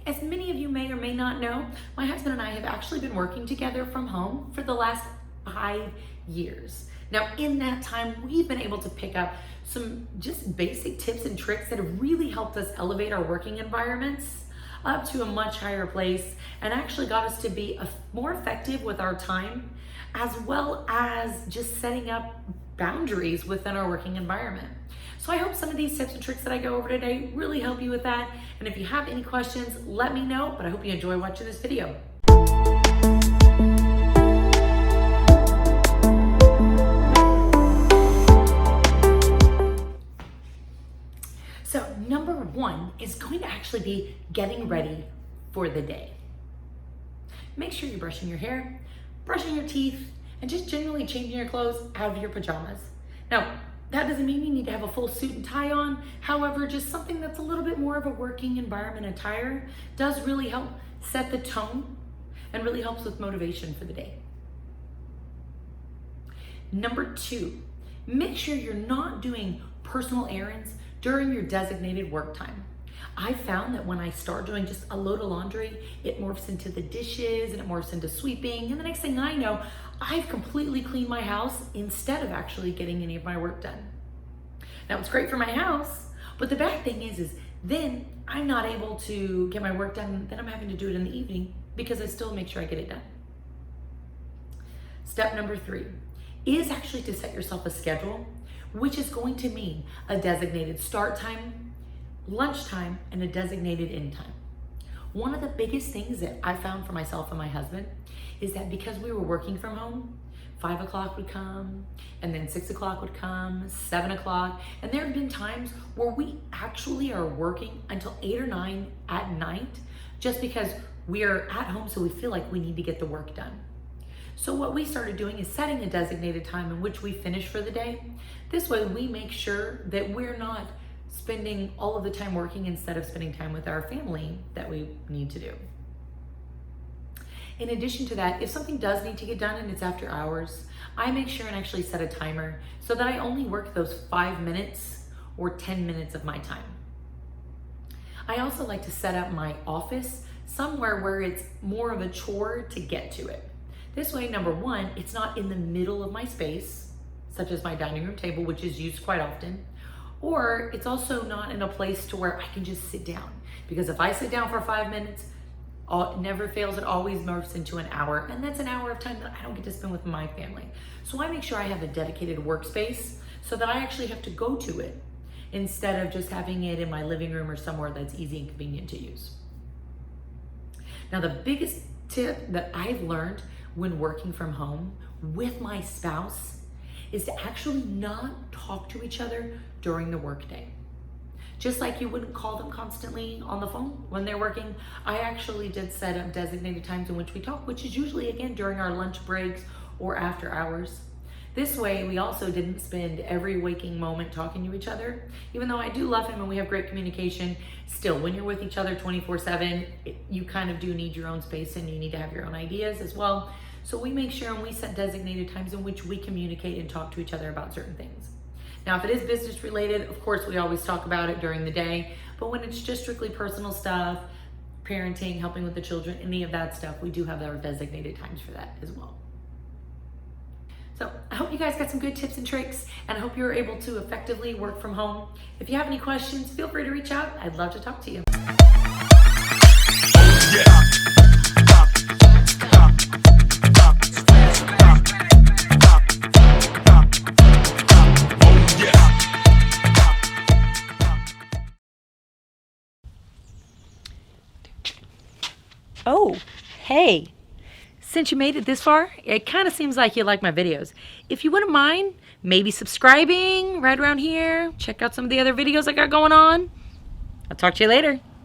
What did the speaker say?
As many of you may or may not know, my husband and I have actually been working together from home for the last 5 years. Now, in that time, we've been able to pick up some just basic tips and tricks that have really helped us elevate our working environments up to a much higher place and actually got us to be more effective with our time, as well as just setting up boundaries within our working environment. So I hope some of these tips and tricks that I go over today really help you with that. And if you have any questions, let me know, but I hope you enjoy watching this video. So number one is going to actually be getting ready for the day. Make sure you're brushing your hair, brushing your teeth, and just generally changing your clothes out of your pajamas. Now, that doesn't mean you need to have a full suit and tie on. However, just something that's a little bit more of a working environment attire does really help set the tone and really helps with motivation for the day. Number two, make sure you're not doing personal errands during your designated work time. I found that when I start doing just a load of laundry, it morphs into the dishes and it morphs into sweeping. And the next thing I know, I've completely cleaned my house instead of actually getting any of my work done. Now, it's great for my house, but the bad thing is then I'm not able to get my work done. Then I'm having to do it in the evening because I still make sure I get it done. Step number three is actually to set yourself a schedule, which is going to mean a designated start time, lunchtime, and a designated end time. One of the biggest things that I found for myself and my husband is that because we were working from home, 5 o'clock would come, and then 6 o'clock would come, 7 o'clock, and there have been times where we actually are working until 8 or 9 at night just because we are at home, so we feel like we need to get the work done. So what we started doing is setting a designated time in which we finish for the day. This way we make sure that we're not spending all of the time working instead of spending time with our family that we need to do. In addition to that, if something does need to get done and it's after hours, I make sure and actually set a timer so that I only work those 5 minutes or 10 minutes of my time. I also like to set up my office somewhere where it's more of a chore to get to it. This way, number one, it's not in the middle of my space, such as my dining room table, which is used quite often, or it's also not in a place to where I can just sit down. Because if I sit down for 5 minutes, it never fails, it always morphs into an hour, and that's an hour of time that I don't get to spend with my family. So I make sure I have a dedicated workspace so that I actually have to go to it instead of just having it in my living room or somewhere that's easy and convenient to use. Now, the biggest tip that I've learned when working from home with my spouse is to actually not talk to each other during the workday. Just like you wouldn't call them constantly on the phone when they're working, I actually did set up designated times in which we talk, which is usually, again, during our lunch breaks or after hours. This way, we also didn't spend every waking moment talking to each other. Even though I do love him and we have great communication, still, when you're with each other 24/7, you kind of do need your own space and you need to have your own ideas as well. So we make sure and we set designated times in which we communicate and talk to each other about certain things. Now, if it is business related, of course, we always talk about it during the day, but when it's just strictly personal stuff, parenting, helping with the children, any of that stuff, we do have our designated times for that as well. So I hope you guys got some good tips and tricks, and I hope you're able to effectively work from home. If you have any questions, feel free to reach out. I'd love to talk to you. Oh, hey. Since you made it this far, it kind of seems like you like my videos. If you wouldn't mind, maybe subscribing right around here. Check out some of the other videos I got going on. I'll talk to you later.